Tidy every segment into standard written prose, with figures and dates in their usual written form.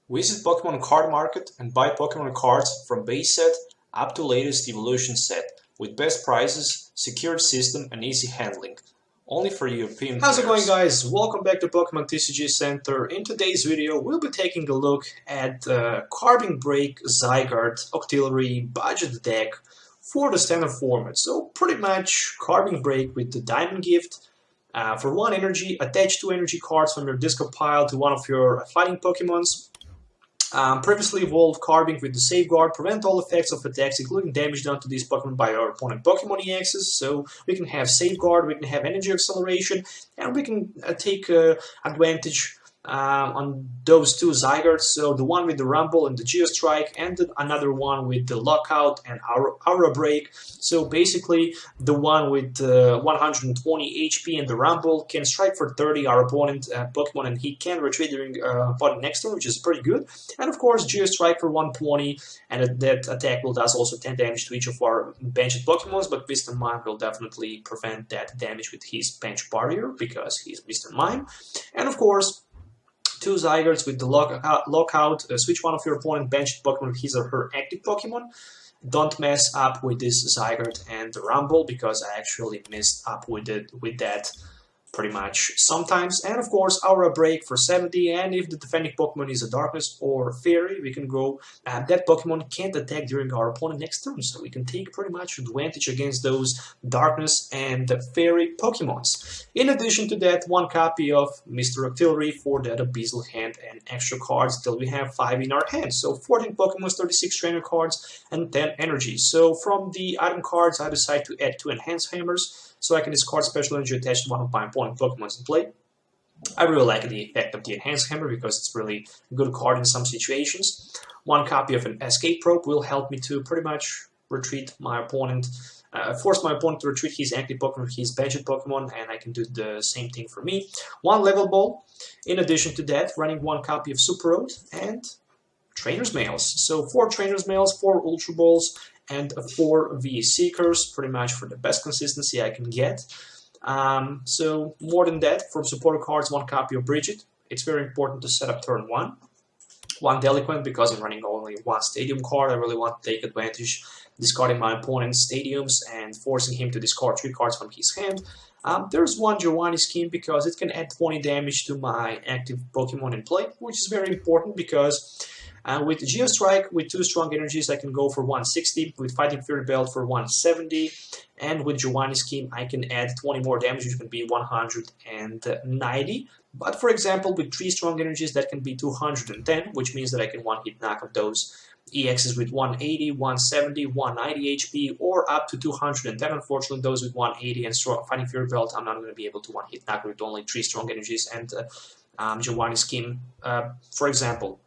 Visit Pokemon Card Market and buy Pokemon cards from base set up to latest evolution set with best prices, secured system and easy handling. Only for European How's it going, players. guys? Welcome back to Pokemon TCG Center. In today's video, we'll be taking a look at the Carbink BREAK Zygarde Octillery budget deck for the standard format. So pretty much Carbink BREAK with the Diamond Gift. For 1 energy, attach 2 energy cards from your discard pile to one of your fighting Pokemons. Previously evolved Carbink with the Safeguard, prevent all effects of attacks, including damage done to these Pokemon by our opponent Pokemon EXs. So we can have Safeguard, we can have Energy Acceleration, and we can take advantage on those 2 Zygardes. So the one with the Rumble and the Geostrike, and another one with the Lockout and Aura Break. So basically, the one with 120 HP and the Rumble can strike for 30 our opponent Pokemon, and he can retreat during opponent next turn, which is pretty good. And of course, Geostrike for 120, and that attack will does also 10 damage to each of our benched Pokemons, but Mr. Mime will definitely prevent that damage with his bench barrier, because he's Mr. Mime. And of course, 2 Zygardes with the Lockout, switch one of your opponent benched Pokemon with his or her active Pokemon. Don't mess up with this Zygarde and the Rumble, because I actually messed up with that pretty much sometimes. And of course, Aura Break for 70, and if the defending Pokemon is a Darkness or Fairy, we can go, that Pokemon can't attack during our opponent next turn, so we can take pretty much advantage against those Darkness and Fairy Pokemons. In addition to that, 1 copy of Mr. Octillery for that Abyssal Hand and extra cards till we have 5 in our hand. So 14 Pokemon, 36 trainer cards, and 10 energy. So from the item cards, I decide to add 2 Enhanced Hammers, so I can discard special energy attached to one of my opponent Pokemons in play. I really like the effect of the Enhanced Hammer because it's really a good card in some situations. 1 copy of an Escape Rope will help me to pretty much retreat my opponent, force my opponent to retreat his active Pokemon, his benched Pokemon, and I can do the same thing for me. 1 Level Ball. In addition to that, running 1 copy of Super Rod and Trainer's Mails. So 4 Trainer's Mails, 4 Ultra Balls, and 4 V Seekers, pretty much for the best consistency I can get. So more than that, from supporter cards, 1 copy of Brigette. It's very important to set up turn 1. 1 Delinquent, because I'm running only 1 Stadium card. I really want to take advantage, discarding my opponent's Stadiums and forcing him to discard 3 cards from his hand. There's 1 Giovanni skin, because it can add 20 damage to my active Pokemon in play, which is very important because with Geostrike, with 2 strong energies, I can go for 160, with Fighting Fury Belt for 170, and with Giovanni Scheme, I can add 20 more damage, which can be 190. But for example, with 3 strong energies, that can be 210, which means that I can one-hit knock off those EXs with 180, 170, 190 HP, or up to 210. Unfortunately, those with 180 and Fighting Fury Belt, I'm not going to be able to one-hit knock with only 3 strong energies and Giovanni Scheme, for example.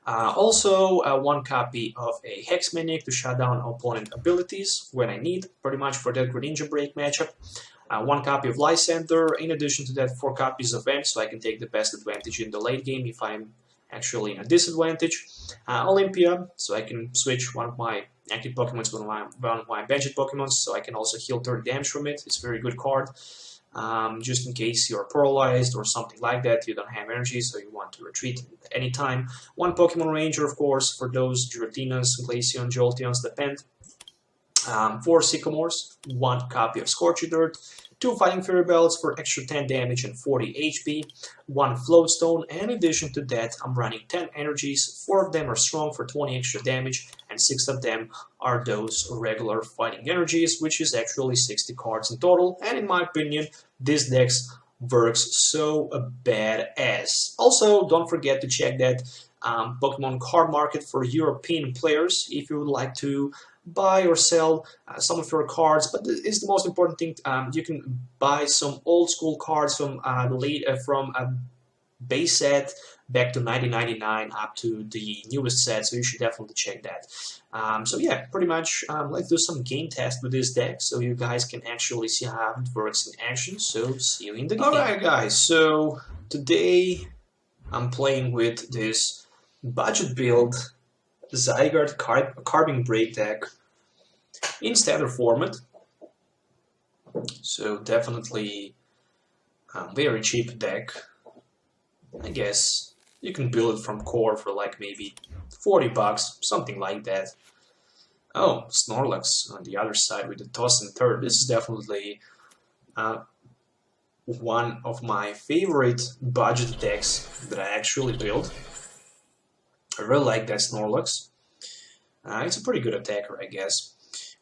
Also, 1 copy of a Hex Maniac to shut down opponent abilities when I need, pretty much for that Greninja Break matchup. 1 copy of Lysandre. In addition to that, 4 copies of Vent, so I can take the best advantage in the late game if I'm actually in a disadvantage. Olympia, so I can switch one of my active Pokemon to one of my benched Pokemon, so I can also heal 30 damage from it. It's a very good card. Just in case you're paralyzed or something like that, you don't have energy, so you want to retreat at any time. 1 Pokemon Ranger, of course, for those Giratinas, Glaceon, Jolteons, depend. 4 Sycamores, 1 copy of Scorched Earth, 2 Fighting Fury Belts for extra 10 damage and 40 HP, 1 Float Stone, and in addition to that, I'm running 10 energies. 4 of them are strong for 20 extra damage, and 6 of them are those regular fighting energies, which is actually 60 cards in total. And in my opinion, this deck works so badass. Also, don't forget to check that Pokemon Card Market for European players if you would like to buy or sell some of your cards. But it's the most important thing. You can buy some old school cards from base set back to 1999 up to the newest set, so you should definitely check that. So yeah, pretty much let's do some game test with this deck so you guys can actually see how it works in action. So see you in the game. Alright guys, so today I'm playing with this budget build Zygarde Carbink BREAK deck in standard format. So definitely very cheap deck, I guess. You can build it from core for like maybe 40 bucks, something like that. Oh, Snorlax on the other side with the toss and turn. This is definitely one of my favorite budget decks that I actually build. I really like that Snorlax. It's a pretty good attacker, I guess.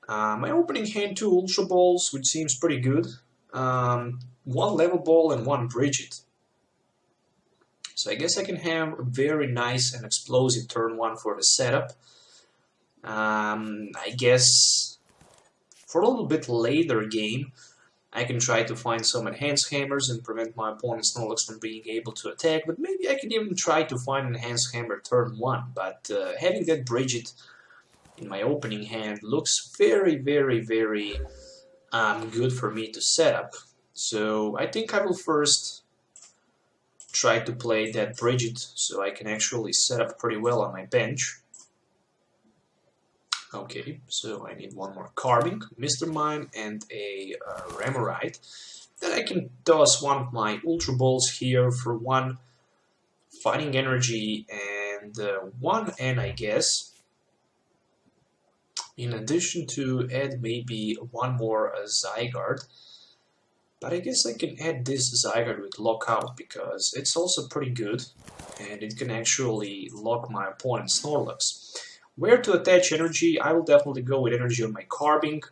My opening hand, 2 Ultra Balls, which seems pretty good. 1 Level Ball and 1 Brigette. So I guess I can have a very nice and explosive turn 1 for the setup. I guess for a little bit later game, I can try to find some Enhanced Hammers and prevent my opponent's Snorlax from being able to attack, but maybe I can even try to find an Enhanced Hammer turn 1, but having that Brigette in my opening hand looks very, very, very good for me to set up. So I think I will first try to play that Brigette so I can actually set up pretty well on my bench. Okay, so I need 1 more Carbink, Mr. Mime, and a Remoraid. Then I can toss 1 of my Ultra Balls here for 1 Fighting Energy and 1 N, I guess. In addition to add maybe 1 more Zygarde. But I guess I can add this Zygarde with Lockout because it's also pretty good and it can actually lock my opponent's Snorlax. Where to attach energy? I will definitely go with energy on my Carbink,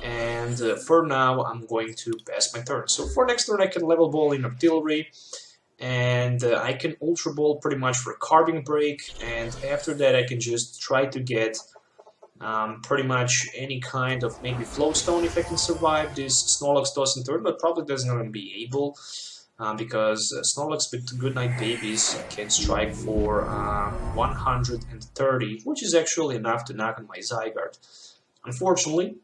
and for now I'm going to pass my turn. So for next turn I can Level Ball in Octillery, and I can Ultra Ball pretty much for Carbink Break, and after that I can just try to get pretty much any kind of maybe Float Stone if I can survive this Snorlax toss and turn, but probably doesn't going to be able. Because Snorlax with Goodnight Babies can strike for 130, which is actually enough to knock on my Zygarde, unfortunately.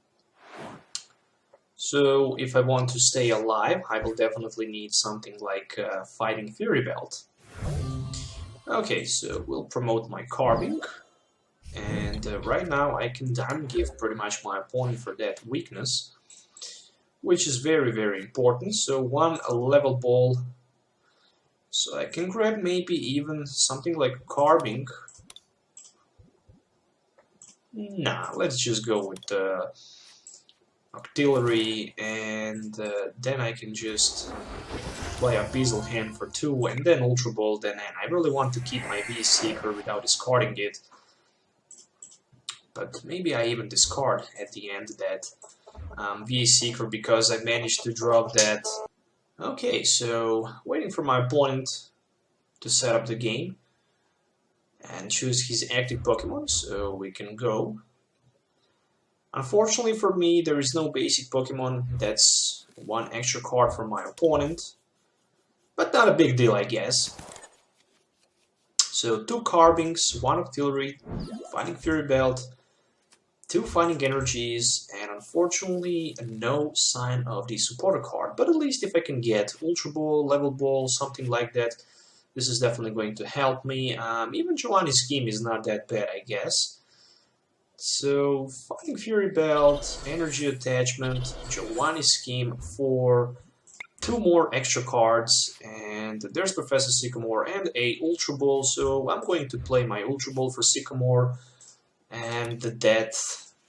So if I want to stay alive, I will definitely need something like Fighting Fury Belt. Okay, so we'll promote my Carbink, and right now I can Diamond Gift pretty much my opponent for that weakness, which is very, very important. So 1 Level Ball, so I can grab maybe even something like Carbink. Nah, let's just go with Octillery, and then I can just play a Beazle Hand for 2, and then Ultra Ball, then N. I really want to keep my V-Seeker without discarding it, but maybe I even discard at the end that V-Seeker because I managed to drop that. Okay, so waiting for my opponent to set up the game and choose his active Pokemon, so we can go. Unfortunately for me, there is no basic Pokemon. That's 1 extra card for my opponent, but not a big deal, I guess. So 2 Carbinks, 1 Octillery, Fighting Fury Belt, 2 Fighting Energies, and unfortunately no sign of the supporter card. But at least if I can get Ultra Ball, Level Ball, something like that, this is definitely going to help me. Even Giovanni's scheme is not that bad, I guess. So Fighting Fury Belt, Energy Attachment, Giovanni's scheme for 2 more extra cards, and there's Professor Sycamore and a Ultra Ball. So I'm going to play my Ultra Ball for Sycamore and that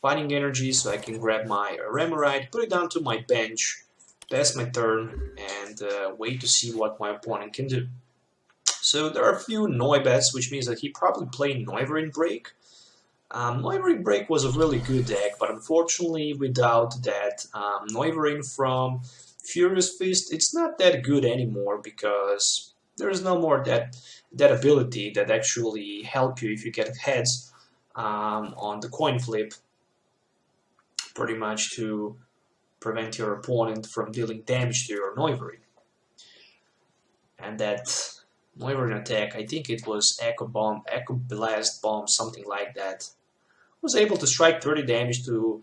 Fighting Energy, so I can grab my Remoraid, put it down to my bench, pass my turn, and wait to see what my opponent can do. So there are a few Noibets, which means that he probably played Mime Break. Mime Break was a really good deck, but unfortunately without that Mime from Furious Fist, it's not that good anymore because there's no more that ability that actually help you if you get heads on the coin flip, pretty much to prevent your opponent from dealing damage to your Noivern. And that Noivern attack, I think it was Echo Bomb, Echo Blast Bomb, something like that, was able to strike 30 damage to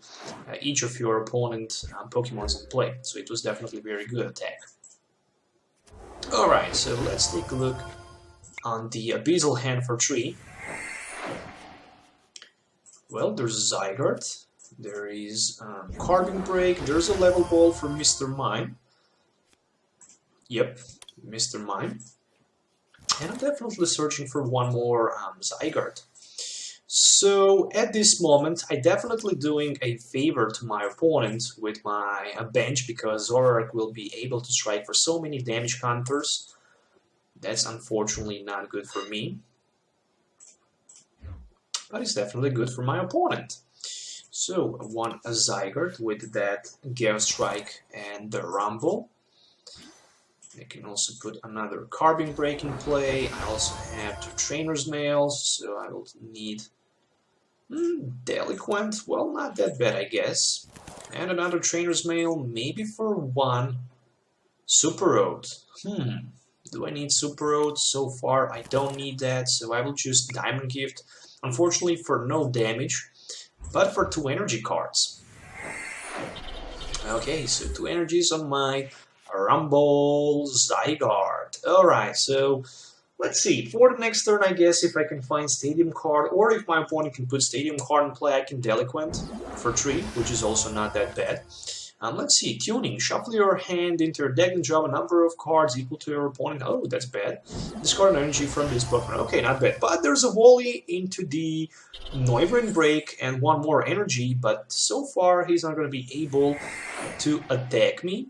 each of your opponent Pokemons in play. So it was definitely a very good attack. Alright, so let's take a look on the Beazle Hand for 3. Well, there's a Zygarde, there is Carbink Break, there's a Level Ball for Mr. Mime. Yep, Mr. Mime. And I'm definitely searching for one more Zygarde. So at this moment, I'm definitely doing a favor to my opponent with my bench, because Zoroark will be able to strike for so many damage counters. That's unfortunately not good for me, but it's definitely good for my opponent. So one Zygarde with that Gale Strike and the Rumble. I can also put another Carbink Break in play. I also have 2 Trainer's Mails, so I will need Delinquent. Well, not that bad, I guess. And another Trainer's Mail, maybe for one Super Rod. Do I need Super Rod? So far, I don't need that, so I will choose Diamond Gift. Unfortunately, for no damage, but for 2 energy cards. Okay, so 2 energies on my Rumble Zygarde. Alright, so let's see. For the next turn, I guess if I can find Stadium card, or if my opponent can put Stadium card in play, I can Delinquent for 3, which is also not that bad. Let's see. Tuning. Shuffle your hand into your deck and draw a number of cards equal to your opponent. Oh, that's bad. Discard an energy from this Pokemon. Okay, not bad. But there's a volley into the Noivern Break and one more energy, but so far he's not going to be able to attack me.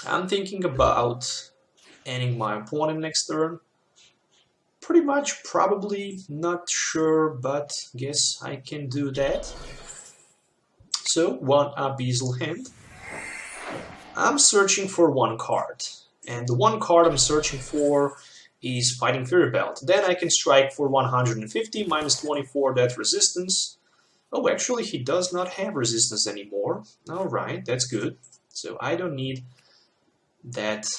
I'm thinking about ending my opponent next turn. Pretty much, probably, not sure, but guess I can do that. So, one Abyssal Hand. I'm searching for one card, and the one card I'm searching for is Fighting Fury Belt. Then I can strike for 150, minus 24 that resistance. Oh, actually, he does not have resistance anymore. Alright, that's good. So I don't need that.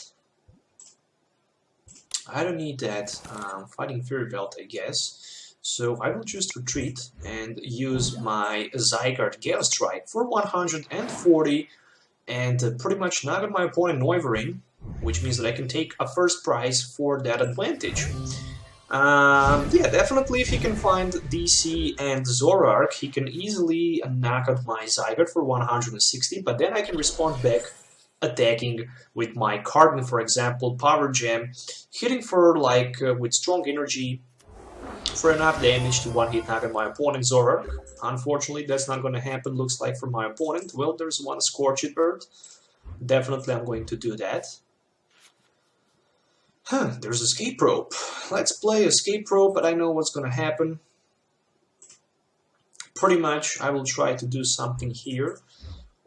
Fighting Fury Belt, I guess. So I will just retreat and use my Zygarde Gale Strike for 140 and pretty much knock out my opponent Noivern, which means that I can take a first prize for that advantage. Yeah, definitely if he can find DC and Zoroark, he can easily knock out my Zygarde for 160, but then I can respond back attacking with my Carbink, for example, Power Gem, hitting for like with strong energy for enough damage to one-hit knock out my opponent Zoroark. Unfortunately, that's not going to happen, looks like, for my opponent. Well, there's one Scorched Earth. Definitely I'm going to do that. There's Escape Rope. Let's play Escape Rope, but I know what's going to happen. Pretty much, I will try to do something here.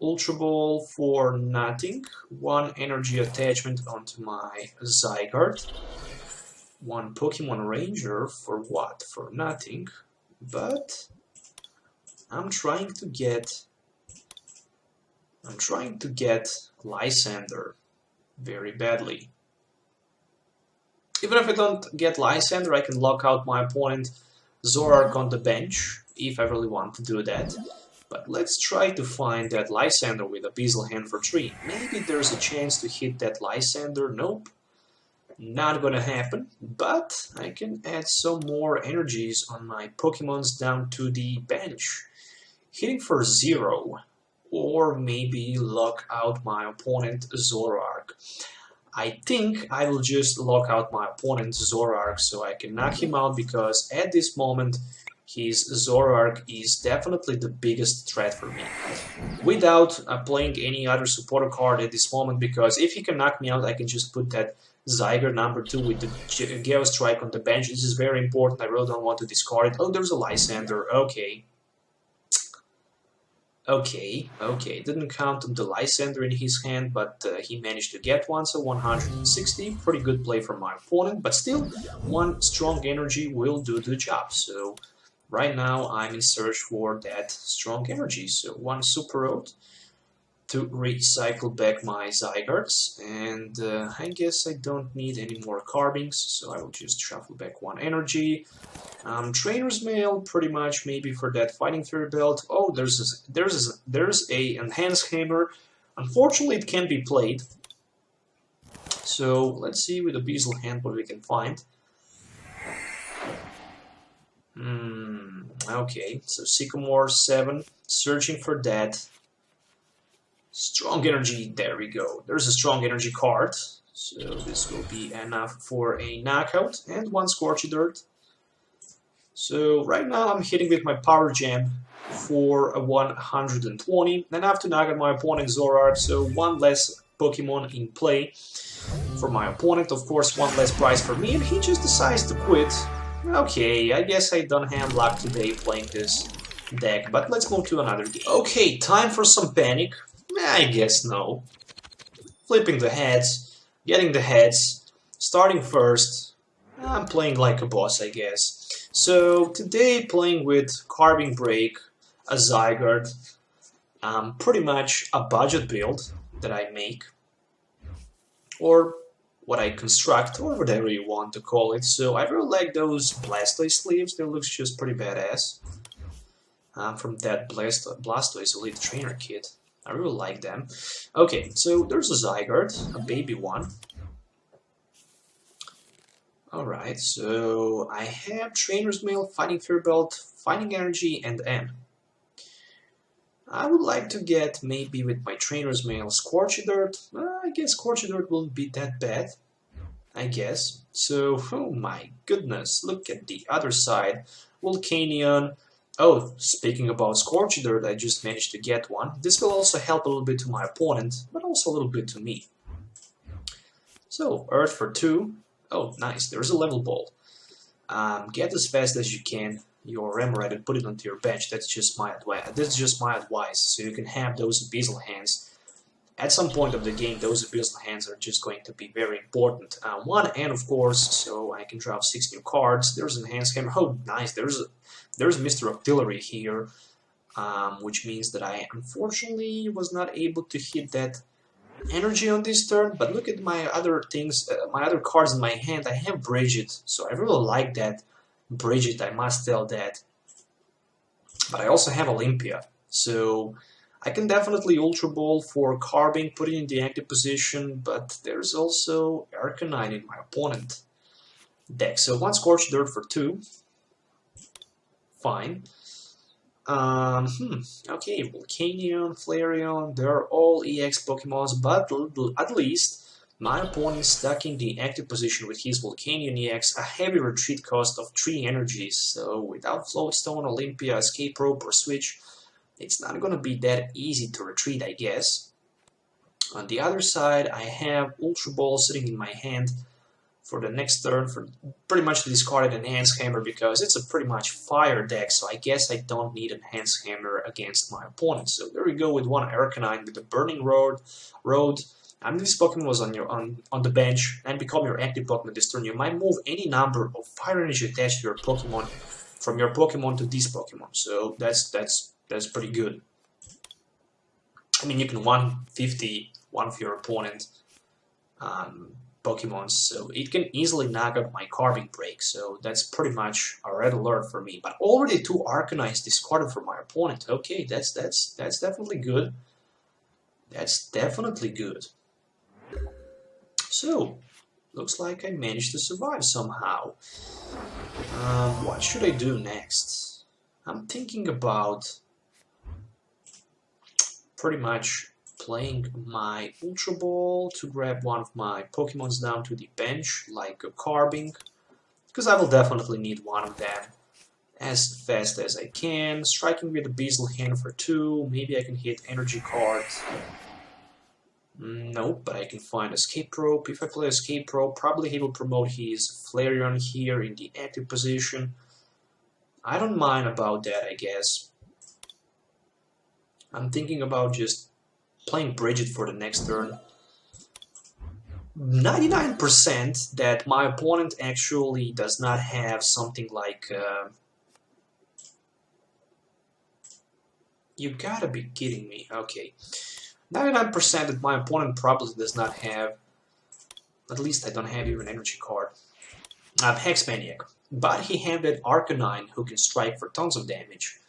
Ultra Ball for nothing. One energy attachment onto my Zygarde. One Pokemon Ranger for what? For nothing. But I'm trying to get Lysandre very badly. Even if I don't get Lysandre, I can lock out my opponent Zoroark on the bench, if I really want to do that. But let's try to find that Lysandre with Abyssal Hand for 3. Maybe there's a chance to hit that Lysandre. Nope. Not gonna happen. But I can add some more energies on my Pokemons down to the bench. Hitting for 0. Or maybe lock out my opponent Zoroark. I think I will just lock out my opponent Zoroark so I can knock him out, because at this moment his Zoroark is definitely the biggest threat for me. Without playing any other supporter card at this moment, because if he can knock me out, I can just put that Zygarde number 2 with the Gale Strike on the bench. This is very important. I really don't want to discard it. Oh, there's a Lysandre. Okay. Didn't count on the Lysandre in his hand, but he managed to get one, so 160. Pretty good play from my opponent, but still, one strong energy will do the job. So right now, I'm in search for that strong energy. So one Super Rod to recycle back my Zygardes, and I guess I don't need any more Carbinks, so I will just shuffle back one energy. Trainer's Mail, pretty much, maybe for that Fighting Fury Belt. Oh, there's a Enhanced Hammer. Unfortunately, it can't be played. So let's see with Abyssal Hand what we can find. Okay, so Sycamore 7, searching for that. Strong energy, there we go. There's a strong energy card. So this will be enough for a knockout and one Scorched Earth. So right now I'm hitting with my Power Jam for a 120, and I have to knock out my opponent's Zoroark, so one less Pokemon in play for my opponent, of course one less prize for me, and he just decides to quit. Okay, I guess I don't have luck today playing this deck, but let's move to another game. Okay, time for some panic. I guess no. Flipping the heads, getting the heads, starting first. I'm playing like a boss, I guess. So today playing with Carbink BREAK, a Zygarde, pretty much a budget build that I make, or what I construct, or whatever you want to call it. So I really like those Blastoise sleeves, they look just pretty badass. From that Blastoise Elite Trainer kit. I really like them. Okay, so there's a Zygarde, a baby one. Alright, so I have Trainer's Mail, Fighting Fear Belt, Fighting Energy, and N. I would like to get, maybe with my Trainer's Mail, Scorched Earth. I guess Scorched Earth won't be that bad, I guess. So, oh my goodness, look at the other side. Volcanion. Oh, speaking about Scorched Earth, I just managed to get one. This will also help a little bit to my opponent, but also a little bit to me. So, Earth for 2. Oh, nice, there's a Level Ball. Get as fast as you can your Remoraid and put it onto your bench. That's just my advice. So you can have those Abyssal Hands. At some point of the game, those Abyssal Hands are just going to be very important. One, and of course, so I can draw 6 new cards. There's Enhanced Hammer. Oh, nice. There's Mr. Octillery here, which means that I unfortunately was not able to hit that energy on this turn. But look at my other things, my other cards in my hand. I have Brigette, so I really like that Brigette, I must tell that. But I also have Olympia, so I can definitely Ultra Ball for Carbink, put it in the active position, but there's also Arcanine in my opponent deck. So one Scorched Earth for 2. Fine. Okay, Volcanion, Flareon, they're all EX Pokemons, but at least my opponent is stuck in the active position with his Volcanion EX, a heavy retreat cost of 3 energies, so without Float Stone, Olympia, Escape Rope, or Switch, it's not gonna be that easy to retreat, I guess. On the other side, I have Ultra Ball sitting in my hand for the next turn, for pretty much to discard an Enhanced Hammer because it's a pretty much fire deck, so I guess I don't need Enhanced Hammer against my opponent. So there we go with one Arcanine with the Burning Road. And this Pokemon was on the bench and become your active Pokemon this turn. You might move any number of fire energy attached to your Pokemon from your Pokemon to this Pokemon. So that's pretty good. I mean, you can 150 one of your opponent Pokemon, so it can easily knock out my Carbink BREAK. So that's pretty much a red alert for me. But already 2 Arcanines discarded for my opponent. Okay, that's definitely good. That's definitely good. So, looks like I managed to survive somehow. What should I do next? I'm thinking about pretty much playing my Ultra Ball to grab one of my Pokemons down to the bench, like a Carbink, because I will definitely need one of them as fast as I can. Striking with a Abyssal Hand for 2, maybe I can hit Energy Card. Nope, but I can find Escape Rope. If I play Escape Rope, probably he will promote his Flareon here in the active position. I don't mind about that, I guess. I'm thinking about just playing Brigette for the next turn. 99% that my opponent actually does not have something like... You gotta be kidding me. Okay. 99% that my opponent probably does not have, at least I don't have even an energy card. I have Hex Maniac, but he had that Arcanine who can strike for tons of damage.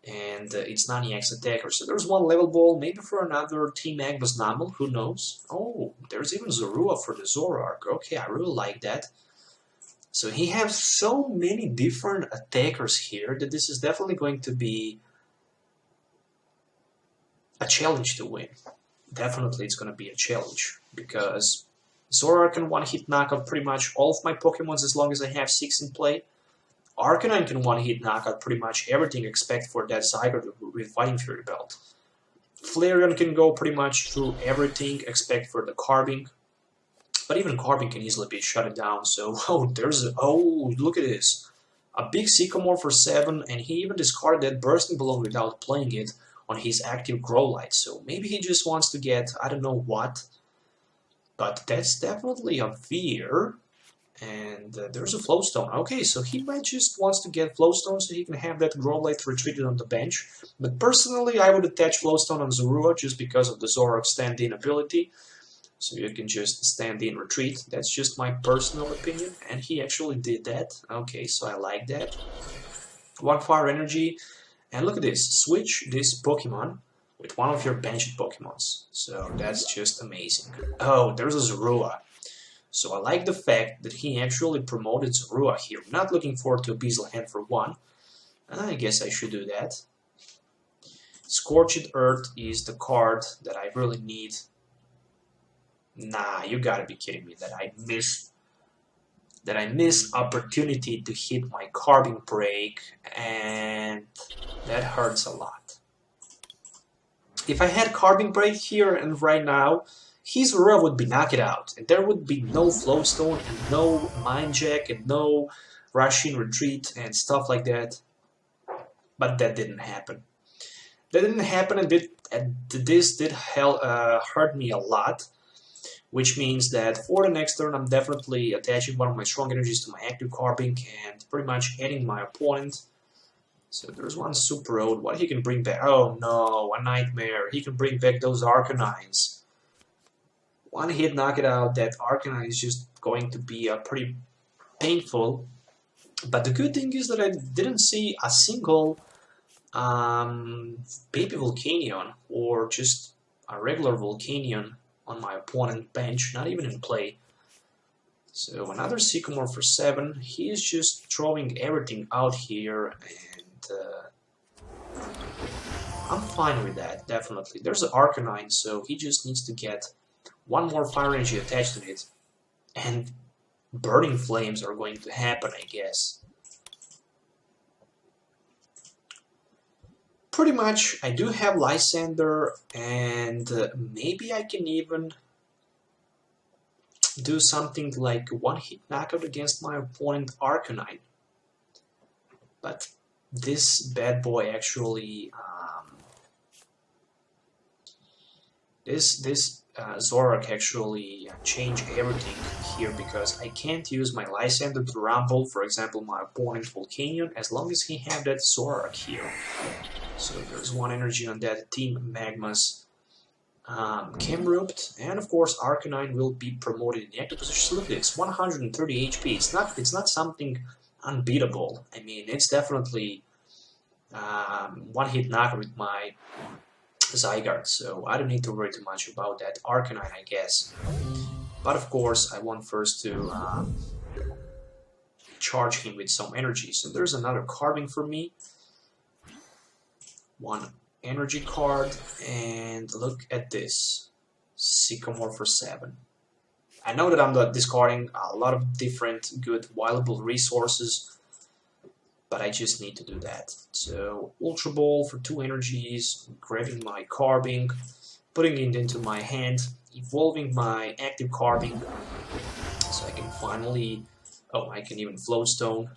And it's non-EX attacker, so there's one Level Ball, maybe for another Team Agnes Numel, who knows? Oh, there's even Zorua for the Zoroark. Okay, I really like that. So he has so many different attackers here that this is definitely going to be a challenge to win. Definitely it's going to be a challenge, because Zoroark can one-hit knock out pretty much all of my Pokemons as long as I have 6 in play. Arcanine can one-hit knock out pretty much everything except for that Zygarde with Fighting Fury Belt. Flareon can go pretty much through everything except for the Carbink. But even Carbink can easily be shut down, so look at this. A big Sycamore for 7, and he even discarded that Bursting Balloon without playing it on his active Growlithe, so maybe he just wants to get, I don't know what, but that's definitely a fear. And there's a Float Stone. Okay, so he might just wants to get Float Stone so he can have that Growlithe retreated on the bench. But personally, I would attach Float Stone on Zorua just because of the Zoroark stand-in ability. So you can just stand in, retreat. That's just my personal opinion, and he actually did that. Okay, so I like that. 1 Fire Energy, and look at this. Switch this Pokemon with one of your benched Pokemons. So that's just amazing. Oh, there's a Zorua. So I like the fact that he actually promoted Zorua here. Not looking forward to a Beazle Hand for 1. I guess I should do that. Scorched Earth is the card that I really need. Nah, you gotta be kidding me that I miss opportunity to hit my Carbink break, and that hurts a lot. If I had Carbink break here and right now, his Zorua would be knocked out, and there would be no Float Stone and no Mime GEN and no Rushing Retreat and stuff like that. But that didn't happen. That didn't happen, and this did hurt me a lot. Which means that for the next turn, I'm definitely attaching one of my strong energies to my active Carbink and pretty much hitting my opponent. So there's one Super Rod. What he can bring back? Oh no, a Nightmare. He can bring back those Arcanines. One hit, knock it out. That Arcanine is just going to be pretty painful. But the good thing is that I didn't see a single Baby Volcanion or just a regular Volcanion on my opponent bench, not even in play. So another Sycamore for 7. He is just throwing everything out here, and I'm fine with that, definitely. There's an Arcanine, so he just needs to get one more Fire Energy attached to it, and Burning Flames are going to happen, I guess. Pretty much, I do have Lysandre, and maybe I can even do something like one-hit knockout against my opponent Arcanine. But this bad boy actually, this Zoroark actually changed everything here because I can't use my Lysandre to rumble, for example, my opponent's Volcanion, as long as he have that Zoroark here. So there's one energy on that Team Magma's Camerupt, and of course Arcanine will be promoted in the active position. So look at this, 130 HP. It's not something unbeatable. I mean, it's definitely one-hit knockout with my Zygarde, so I don't need to worry too much about that Arcanine, I guess. But of course, I want first to charge him with some energy. So there's another Carbink for me. One energy card, and look at this. Sycamore for 7. I know that I'm discarding a lot of different good viable resources, but I just need to do that. So Ultra Ball for 2 energies, grabbing my Carbink, putting it into my hand, evolving my active Carbink, so I can finally, I can even Float Stone.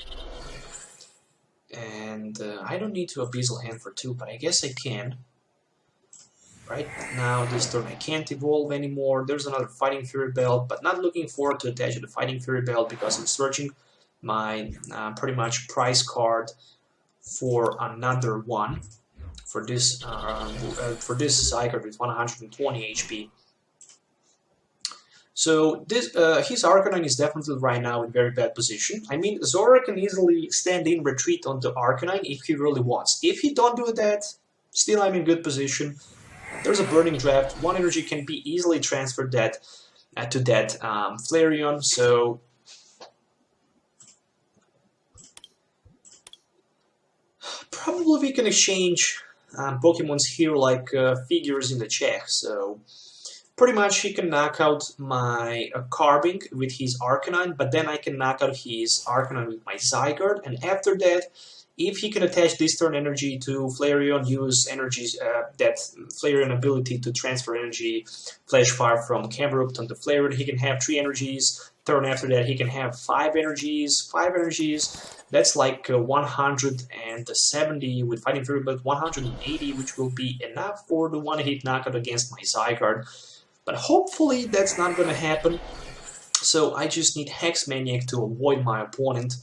And I don't need to Abyssal Hand for 2, but I guess I can. Right now, this turn I can't evolve anymore. There's another Fighting Fury Belt, but not looking forward to attach the Fighting Fury Belt because I'm searching my pretty much prize card for another one for this Zygarde with 120 HP. So this his Arcanine is definitely right now in very bad position. I mean, Zoroark can easily stand in retreat onto Arcanine if he really wants. If he don't do that, still I'm in good position. There's a Burning Draft. 1 energy can be easily transferred to that Flareon. So probably we can exchange Pokemons here like figures in the Czech. So pretty much he can knock out my Carbink with his Arcanine, but then I can knock out his Arcanine with my Zygarde, and after that, if he can attach this turn energy to Flareon, use energies that Flareon ability to transfer energy, Flash Fire from Camerupt onto Flareon, he can have 3 energies. Turn after that, he can have 5 energies. 5 energies, that's like 170 with Fighting Fury, but 180, which will be enough for the one-hit knockout against my Zygarde. But hopefully that's not gonna happen. So I just need Hex Maniac to avoid my opponent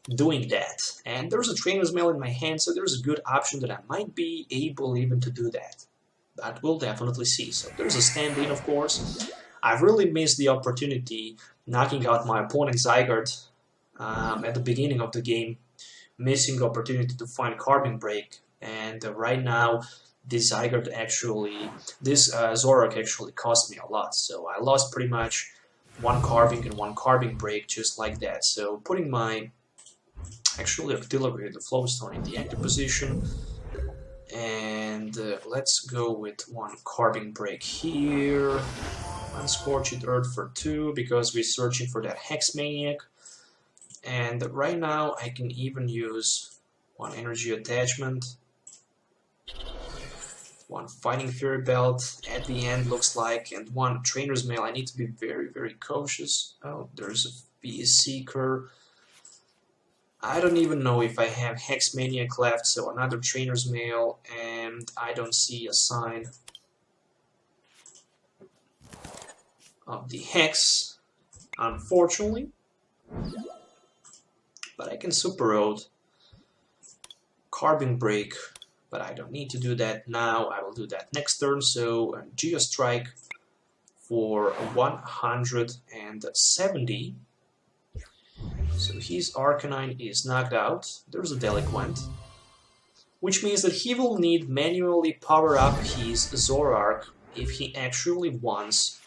doing that. And there's a Trainer's Mail in my hand, so there's a good option that I might be able even to do that. But we'll definitely see. So there's a stand-in, of course. I've really missed the opportunity knocking out my opponent's Zygarde at the beginning of the game. Missing opportunity to find Carbink Break. And right now, this Zygarde actually, this Zoroark actually cost me a lot. So I lost pretty much 1 Carbink and 1 Carbink Break just like that. So putting my actually Octillery, the Float Stone, in the active position, and let's go with 1 Carbink Break here, 1 Scorched Earth for 2 because we're searching for that Hex Maniac, and right now I can even use 1 Energy Attachment, 1 Fighting Fury Belt at the end looks like, and 1 Trainer's Mail. I need to be very cautious. Oh, there's a Seeker. I don't even know if I have Hex Maniac left, so another Trainer's Mail, and I don't see a sign of the Hex, unfortunately. But I can Super Rod, Carbink Break, but I don't need to do that now. I will do that next turn, so Geostrike for 170. So his Arcanine is knocked out. There's a Delinquent, which means that he will need manually power up his Zoroark if he actually wants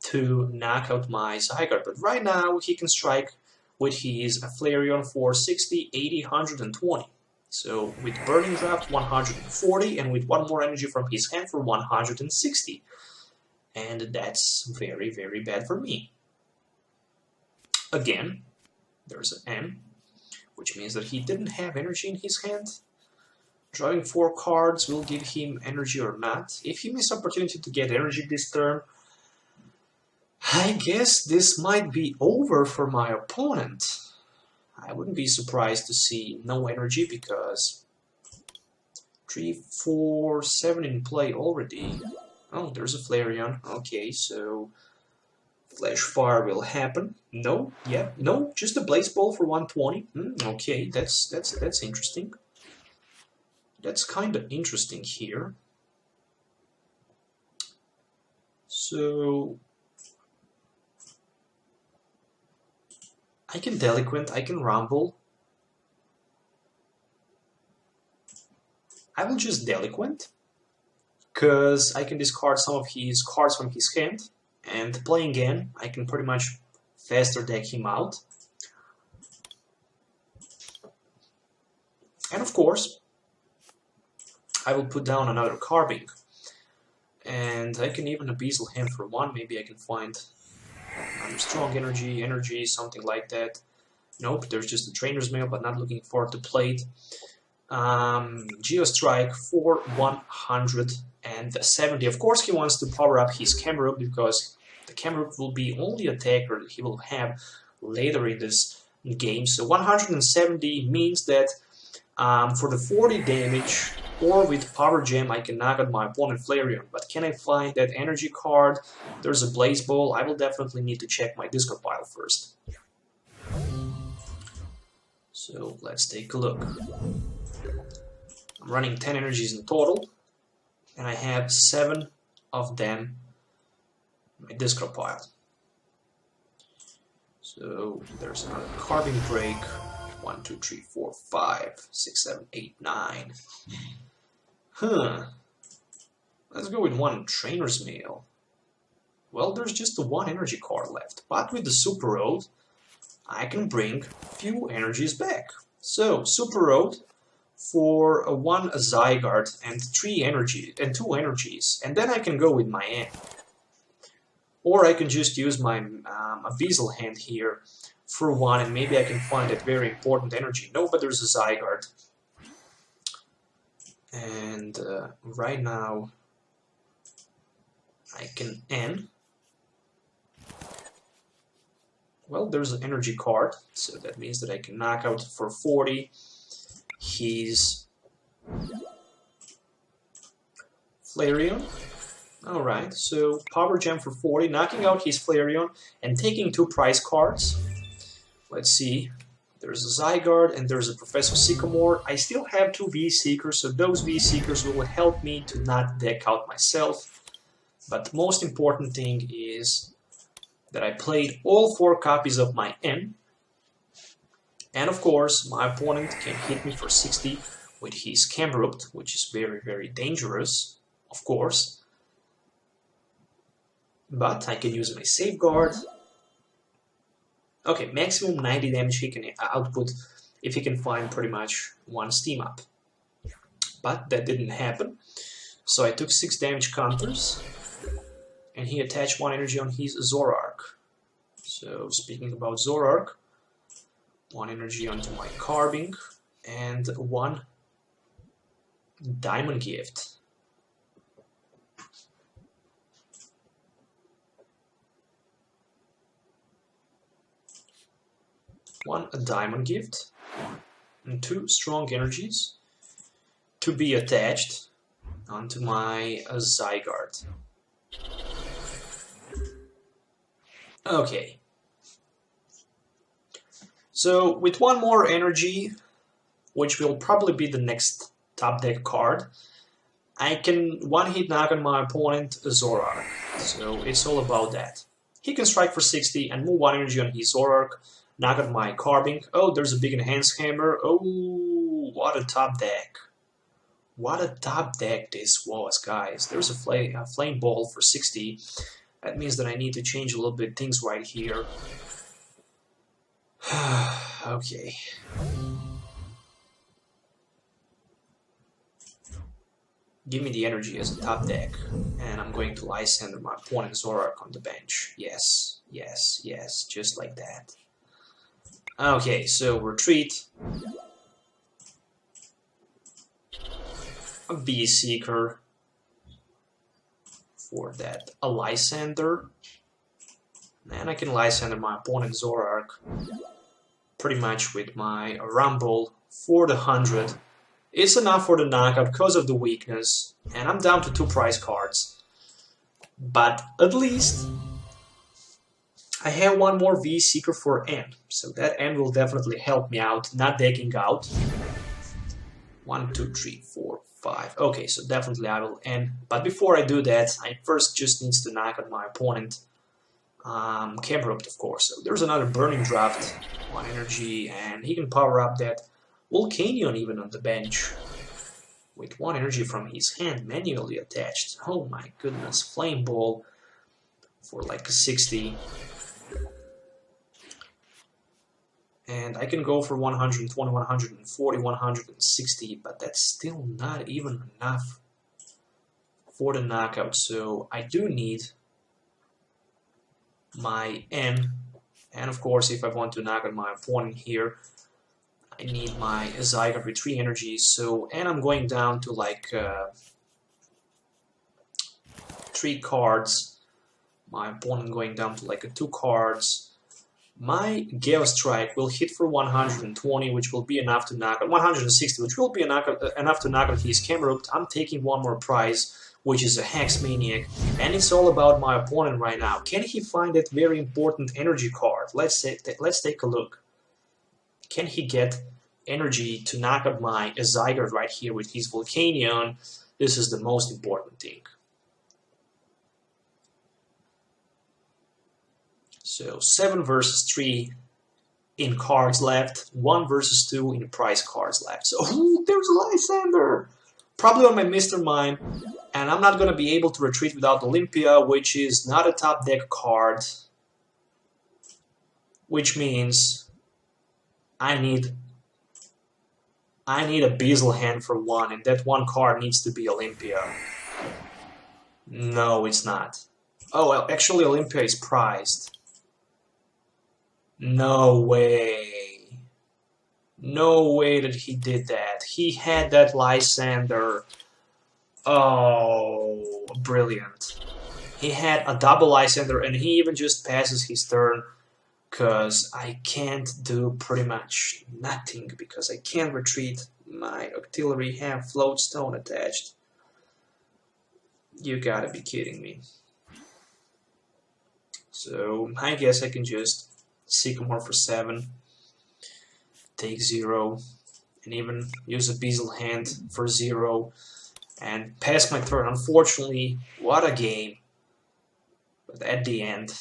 to knock out my Zygarde. But right now he can strike with his Flareon for 60, 80, 120. So with Burning Draft 140 and with 1 more energy from his hand for 160. And that's very bad for me. Again, there's an M, which means that he didn't have energy in his hand. Drawing 4 cards will give him energy or not. If he misses opportunity to get energy this turn, I guess this might be over for my opponent. I wouldn't be surprised to see no energy because 3, 4, 7 in play already. Oh, there's a Flareon. Okay, so Flash Fire will happen. No, yeah, no, just a Blaze Ball for 120. Okay, that's interesting. That's kind of interesting here. So I can Delinquent, I can Rumble. I will just Delinquent, because I can discard some of his cards from his hand, and playing again, I can pretty much faster deck him out. And of course, I will put down another Carbink, and I can even Abyssal him for 1. Maybe I can find another strong energy, something like that. Nope, there's just a Trainer's Mail, but not looking forward to play it. Geostrike for 170. Of course, he wants to power up his Camerupt because the Camerupt will be only attacker that he will have later in this game. So 170 means that for the 40 damage or with Power Gem, I can knock out my opponent Flareon. But can I find that energy card? There's a Blaze Ball. I will definitely need to check my discard pile first. So let's take a look. I'm running 10 energies in total, and I have 7 of them in my discard pile. So there's another Carbink Break. 1, 2, 3, 4, 5, 6, 7, 8, 9. Let's go with 1 Trainer's Mail. Well, there's just the 1 energy card left, but with the Super Rod, I can bring a few energies back. So, Super Rod for 1 Zygarde and 3 energy and 2 energies, and then I can go with my M. Or I can just use my Abyssal hand here for 1, and maybe I can find that very important energy. No, but there's a Zygarde. And right now I can end. Well, there's an energy card, so that means that I can knock out for 40 his Flareon. Alright, so Power Gem for 40, knocking out his Flareon and taking 2 prize cards. Let's see. There's a Zygarde and there's a Professor Sycamore. I still have 2 V-Seekers, so those V-Seekers will help me to not deck out myself. But the most important thing is that I played all 4 copies of my N. And of course, my opponent can hit me for 60 with his Camerupt, which is very, very dangerous, of course. But I can use my Safeguard. Okay, maximum 90 damage he can output if he can find pretty much 1 Steam Up. But that didn't happen. So I took 6 damage counters, and he attached 1 energy on his Zoroark. So speaking about Zoroark, 1 energy onto my Carbink, and 1 Diamond Gift. A Diamond Gift, and 2 strong energies to be attached onto my Zygarde. Okay. So with 1 more energy, which will probably be the next top deck card, I can 1-hit knock on my opponent Zoroark. So it's all about that. He can strike for 60 and move 1 energy on his Zoroark. Knock out my Carbink. Oh, there's a big Enhanced Hammer. Oh, what a top deck. What a top deck this was, guys. There's a Flame Ball for 60. That means that I need to change a little bit things right here. Okay. Give me the energy as a top deck. And I'm going to Lysandre my opponent Zoroark on the bench. Yes, yes, yes, just like that. Okay, so retreat. A V-Seeker for that. A Lysandre. And I can Lysandre my opponent Zoroark pretty much with my Rumble for the 100. It's enough for the knockout because of the weakness. And I'm down to 2 prize cards. But at least I have 1 more V-Seeker for N, so that N will definitely help me out, not decking out. 1, 2, 3, 4, 5. Okay, so definitely I will N. But before I do that, I first just need to knock out my opponent. Camerupt, of course. So there's another Burning Draft, 1 energy, and he can power up that Volcanion even on the bench. With 1 energy from his hand manually attached. Oh my goodness, Flame Ball for like a 60. And I can go for 120, 140, 160, but that's still not even enough for the knockout. So I do need my N. And of course, if I want to knock out my opponent here, I need my Zygarde with 3 energies. So, and I'm going down to like 3 cards. My opponent going down to like 2 cards. My Gale Strike will hit for 120, which will be enough to knock out 160, which will be enough to knock out his Camerupt. I'm taking 1 more prize, which is a Hex Maniac, and it's all about my opponent right now. Can he find that very important energy card? Let's take a look. Can he get energy to knock out my Zygarde right here with his Volcanion? This is the most important thing. So 7 versus 3 in cards left, 1 versus 2 in prize cards left. So there's Lysandre, probably on my Mr. Mime, and I'm not gonna be able to retreat without Olympia, which is not a top deck card, which means I need a Abyssal hand for 1, and that 1 card needs to be Olympia. No, it's not. Oh, well, actually Olympia is prized. No way. No way that he did that. He had that Lysandre. Oh, brilliant. He had a double Lysandre and he even just passes his turn because I can't do pretty much nothing because I can't retreat. My Octillery have Float Stone attached. You gotta be kidding me. So I guess I can just Sycamore for 7, take 0, and even use a Beazle hand for 0, and pass my turn. Unfortunately, what a game. But at the end,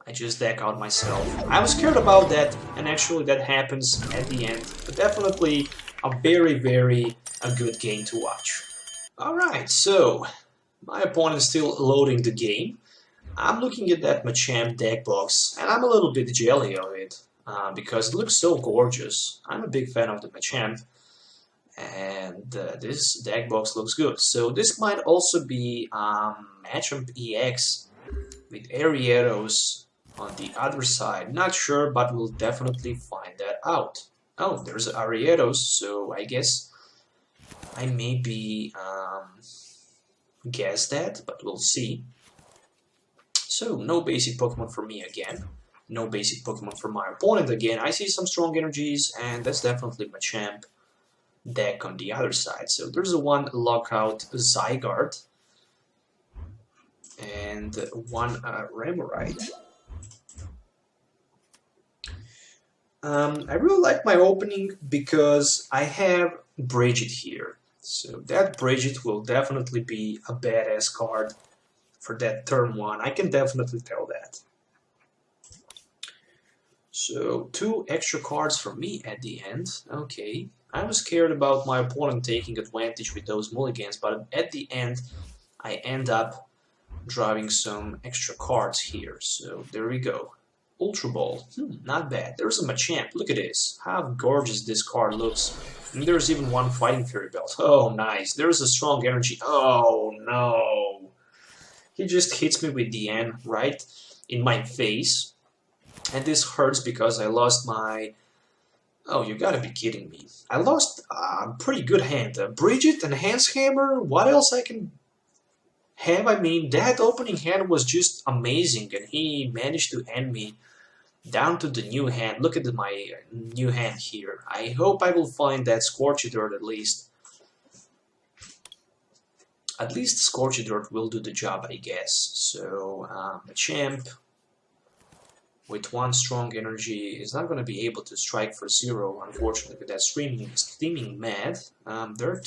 I just deck out myself. I was scared about that, and actually that happens at the end. But definitely a very, very good game to watch. Alright, so my opponent is still loading the game. I'm looking at that Machamp deck box, and I'm a little bit jelly of it, because it looks so gorgeous. I'm a big fan of the Machamp, and this deck box looks good. So this might also be Machamp EX with Ariados on the other side. Not sure, but we'll definitely find that out. Oh, there's Ariados, so I guess I maybe guess that, but we'll see. So, no basic Pokemon for me again. No basic Pokemon for my opponent again. I see some strong energies, and that's definitely Machamp deck on the other side. So there's a one lockout Zygarde and one Remoraid. I really like my opening because I have Brigette here. So that Brigette will definitely be a badass card for that turn 1. I can definitely tell that. So 2 extra cards for me at the end. Okay. I was scared about my opponent taking advantage with those mulligans, but at the end I end up drawing some extra cards here. So there we go. Ultra Ball. Not bad. There's a Machamp. Look at this. How gorgeous this card looks. And there's even one Fighting Fairy Belt. Oh, nice. There's a strong energy. Oh, no. He just hits me with the N right in my face. And this hurts because I lost my... Oh, you gotta be kidding me. I lost a pretty good hand. Brigette, Enhanced Hammer, what else I can have? I mean, that opening hand was just amazing, and he managed to end me down to the new hand. Look at my new hand here. I hope I will find that Scorched Earth at least. At least Scorched Earth will do the job, I guess. So, Machamp with 1 strong energy is not going to be able to strike for 0, unfortunately, with that steaming mad. There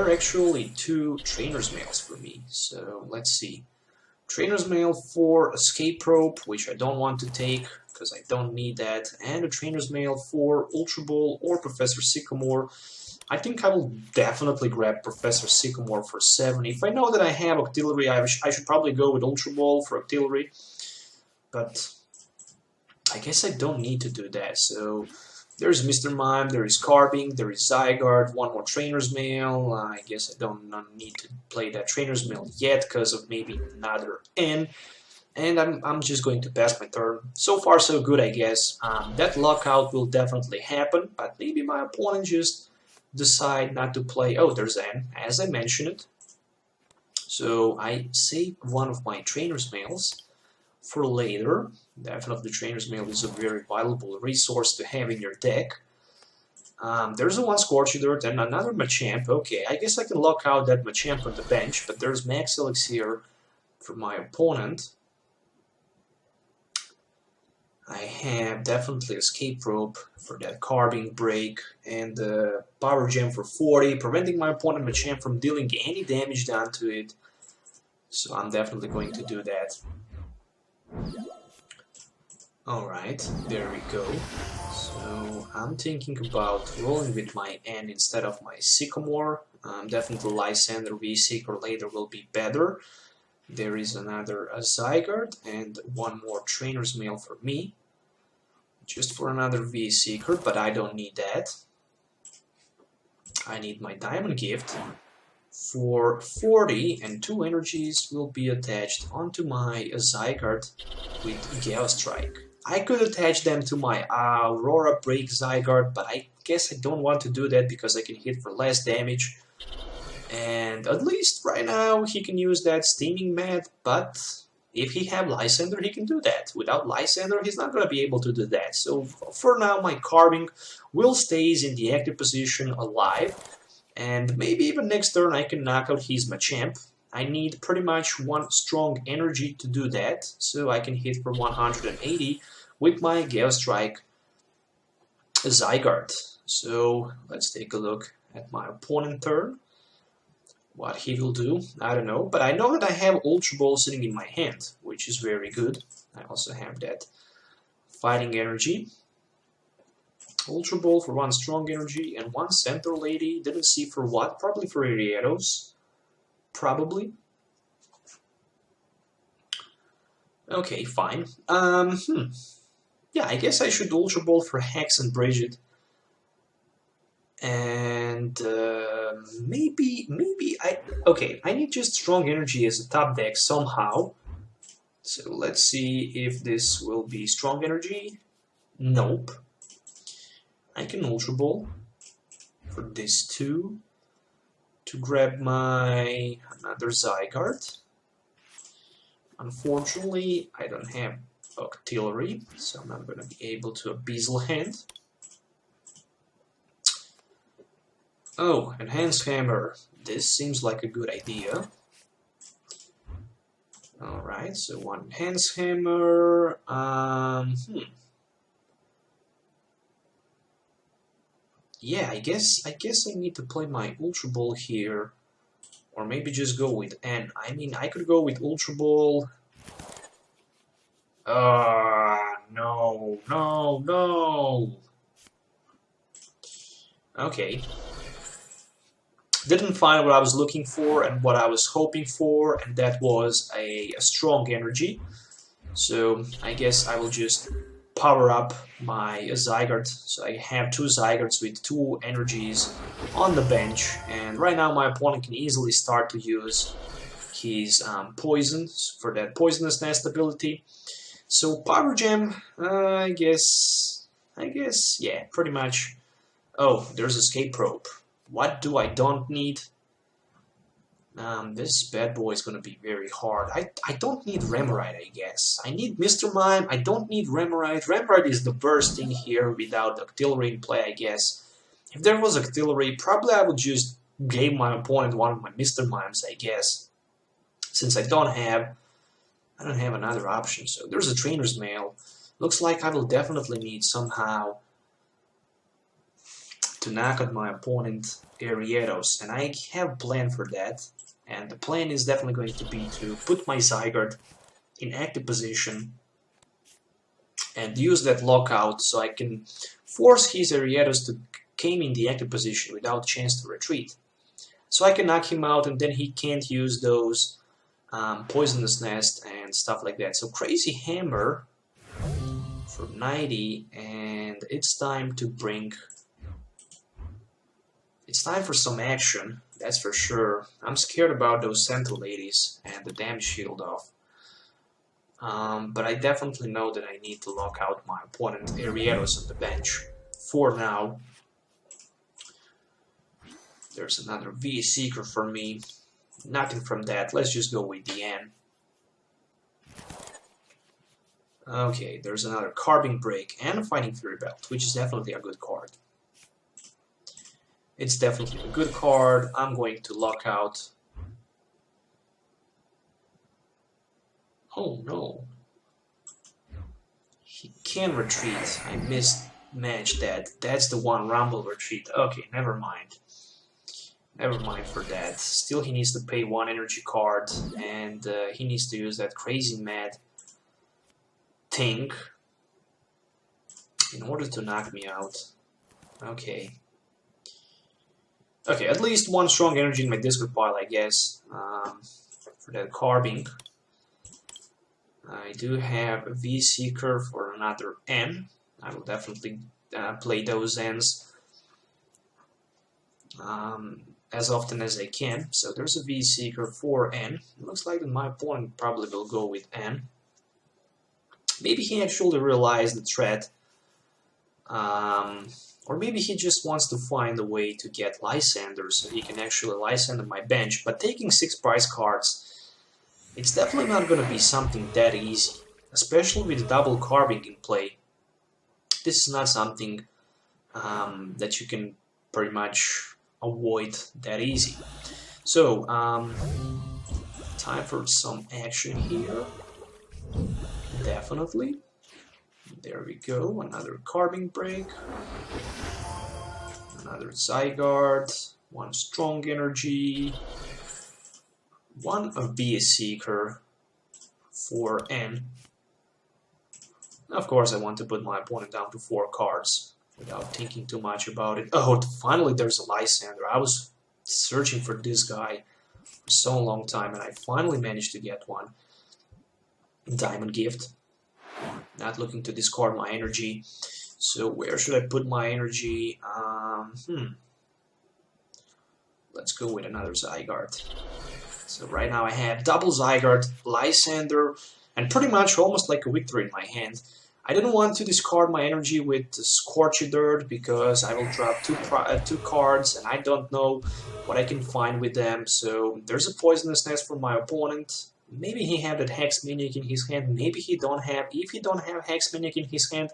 are actually 2 Trainer's Mails for me, so let's see. Trainer's Mail for Escape Rope, which I don't want to take, because I don't need that, and a Trainer's Mail for Ultra Ball or Professor Sycamore. I think I will definitely grab Professor Sycamore for 7. If I know that I have Octillery, I should probably go with Ultra Ball for Octillery. But I guess I don't need to do that. So there's Mr. Mime, there is Carbink, there is Zygarde, 1 more Trainer's Mail. I guess I don't need to play that Trainer's Mail yet because of maybe another N. And I'm just going to pass my turn. So far so good, I guess. That lockout will definitely happen, but maybe my opponent just decide not to play. Oh, there's N, as I mentioned. So I save 1 of my Trainer's Mails for later. Definitely Trainer's Mail is a very valuable resource to have in your deck. There's a 1 Scorched Earth and another Machamp. Okay, I guess I can lock out that Machamp on the bench, but there's Max Elixir for my opponent. I have definitely Escape Rope for that Carbink Break and Power Gem for 40, preventing my opponent Machamp from dealing any damage down to it. So I'm definitely going to do that. Alright, there we go. So I'm thinking about rolling with my N instead of my Sycamore. Definitely Lysandre V-Seeker later will be better. There is another Zygarde and 1 more Trainer's Mail for me. Just for another V-Seeker, but I don't need that. I need my Diamond Gift. for 40, and 2 energies will be attached onto my Zygarde with Gale Strike. I could attach them to my Aurora Break Zygarde, but I guess I don't want to do that because I can hit for less damage. And at least right now he can use that Steaming Mat, but if he have Lysandre, he can do that. Without Lysandre, he's not going to be able to do that. So for now, my Carbink will stays in the active position alive. And maybe even next turn I can knock out his Machamp. I need pretty much 1 strong energy to do that. So I can hit for 180 with my Gale Strike Zygarde. So let's take a look at my opponent turn. What he will do, I don't know, but I know that I have Ultra Ball sitting in my hand, which is very good. I also have that Fighting Energy. Ultra Ball for 1 strong energy and 1 Center Lady. Didn't see for what, probably for Ariados. Probably. Okay, fine. Yeah, I guess I should Ultra Ball for Hex and Brigette. And maybe I need just strong energy as a top deck somehow. So let's see if this will be strong energy. Nope. I can Ultra Ball for this 2 to grab my another Zygarde. Unfortunately, I don't have Octillery, so I'm not going to be able to Abyssal Hand. Oh, Enhanced Hammer. This seems like a good idea. Alright, so 1 Enhanced Hammer. Yeah, I guess I need to play my Ultra Ball here. Or maybe just go with N. I mean, I could go with Ultra Ball. No. Okay. Didn't find what I was looking for and what I was hoping for, and that was a strong energy. So I guess I will just power up my Zygarde. So I have 2 Zygardes with 2 energies on the bench, and right now my opponent can easily start to use his poisons for that Poisonous Nest ability. So Power Gem, I guess, yeah, pretty much. Oh, there's Escape Rope. What do I don't need? This bad boy is gonna be very hard. I don't need Remoraid, I guess. I need Mr. Mime. I don't need Remoraid. Remoraid is the worst thing here without Octillery in play, I guess. If there was Octillery, probably I would just give my opponent one of my Mr. Mimes, I guess. Since I don't have another option. So there's a Trainer's Mail. Looks like I will definitely need somehow to knock out my opponent Ariados, and I have a plan for that. And the plan is definitely going to be to put my Zygarde in active position and use that lockout so I can force his Ariados to come in the active position without chance to retreat. So I can knock him out, and then he can't use those Poisonous Nest and stuff like that. So Crazy Hammer for 90, and it's time to bring... It's time for some action, that's for sure. I'm scared about those Center Ladies and the damage shield off. But I definitely know that I need to lock out my opponent Ariados on the bench. For now. There's another V Seeker for me. Nothing from that, let's just go with the N. Okay, there's another Carbink Break and a Fighting Fury Belt, which is definitely a good card. It's definitely a good card. I'm going to lock out. Oh no. He can retreat. I mismatched that. That's the one, Rumble retreat. Okay, never mind. Never mind for that. Still he needs to pay 1 energy card, and he needs to use that Crazy Mad thing in order to knock me out. Okay. Okay, at least 1 strong energy in my discard pile, I guess, for that Carbink. I do have a V-Seeker for another N. I will definitely play those Ns. as often as I can. So there's a V-Seeker for N. It looks like that my opponent probably will go with N. Maybe he actually realized the threat. Or maybe he just wants to find a way to get Lysandre so he can actually Lysandre my bench. But taking 6 prize cards, it's definitely not going to be something that easy. Especially with double Carbink in play. This is not something that you can pretty much avoid that easy. So, time for some action here. Definitely. There we go, another Carbink break. Another Zygarde, one strong energy, one of V-Seeker for N. Of course, I want to put my opponent down to 4 cards without thinking too much about it. Oh, finally there's a Lysandre. I was searching for this guy for so long time, and I finally managed to get one. Diamond Gift. Not looking to discard my energy. So where should I put my energy? Let's go with another Zygarde. So right now I have double Zygarde, Lysandre, and pretty much almost like a victory in my hand. I didn't want to discard my energy with Scorched Earth because I will drop two cards and I don't know what I can find with them. So there's a Poisonous Nest for my opponent. Maybe he had that Hex Maniac in his hand, maybe he don't have. If he don't have Hex Maniac in his hand,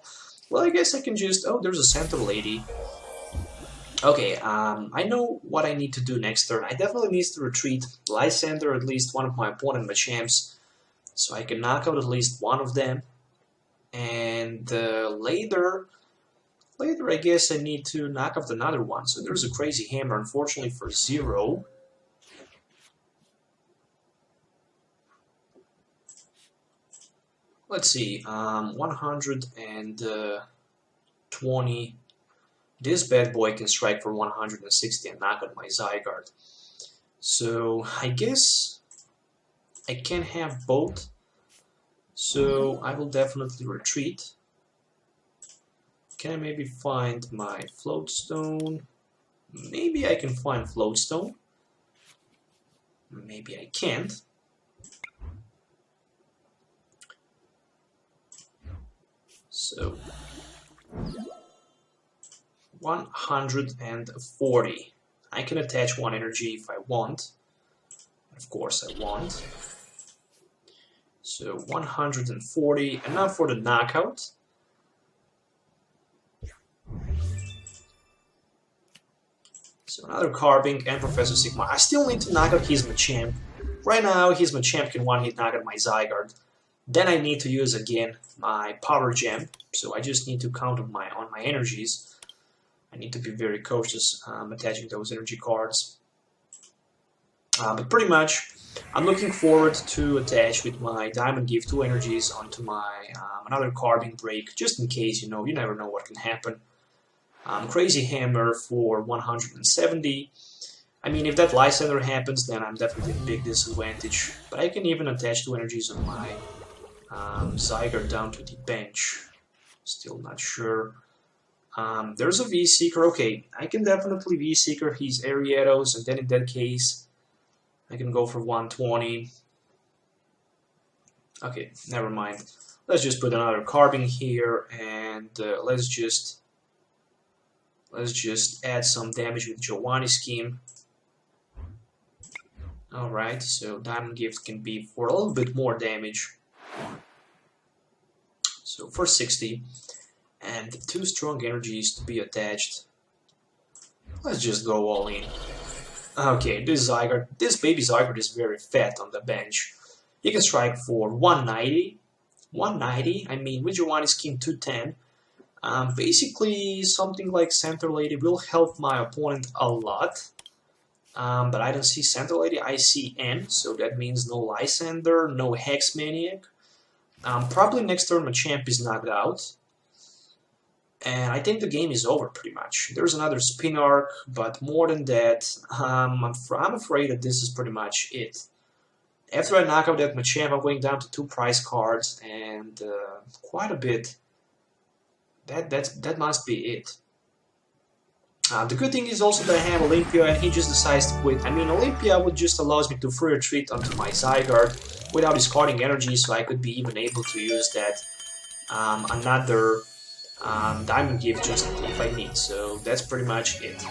well, I guess I can just... Oh, there's a Center Lady. Okay, I know what I need to do next turn. I definitely need to retreat Lysandre, at least one of my opponent Machamp's, so I can knock out at least one of them. And later I guess I need to knock out another one. So there's a Crazy Hammer, unfortunately for 0. Let's see, 120. This bad boy can strike for 160 and knock out my Zygarde. So I guess I can have both. So I will definitely retreat. Can I maybe find my Float Stone? Maybe I can find Float Stone. Maybe I can't. So 140. I can attach one energy if I want. Of course I want. So 140, enough for the knockout. So another Carbink and Professor Sycamore. I still need to knock out his Machamp. Right now his Machamp can one-hit knock out my Zygarde. Then I need to use again my Power Gem, so I just need to count on my energies. I need to be very cautious attaching those energy cards. But pretty much, I'm looking forward to attach with my Diamond Gift 2 energies onto my another Carbink break, just in case, you never know what can happen. Crazy Hammer for 170. I mean, if that Lysandre happens, then I'm definitely a big disadvantage. But I can even attach 2 energies on my Zygarde down to the bench. Still not sure. There's a V-Seeker. Okay, I can definitely V-Seeker his Ariados, and then in that case, I can go for 120. Okay, never mind. Let's just put another Carbink here, and let's just add some damage with Giovanni scheme. Alright, so Diamond Gift can be for a little bit more damage. So for 60, and 2 strong energies to be attached. Let's just go all in. Okay, this baby Zygarde is very fat on the bench. He can strike for 190. 190, I mean, with Giovanni scheme 210. Basically, something like Center Lady will help my opponent a lot. But I don't see Center Lady, I see N, so that means no Lysandre, no Hex Maniac. Probably next turn Machamp is knocked out. And I think the game is over pretty much. There's another Spin Arc, but more than that, I'm afraid that this is pretty much it. After I knock out that Machamp, I'm going down to 2 prize cards, and quite a bit. That must be it. The good thing is also that I have Olympia, and he just decides to quit. I mean, Olympia would just allows me to free retreat onto my Zygarde without discarding energy, so I could be even able to use that another Diamond Gift just if I need. So that's pretty much it.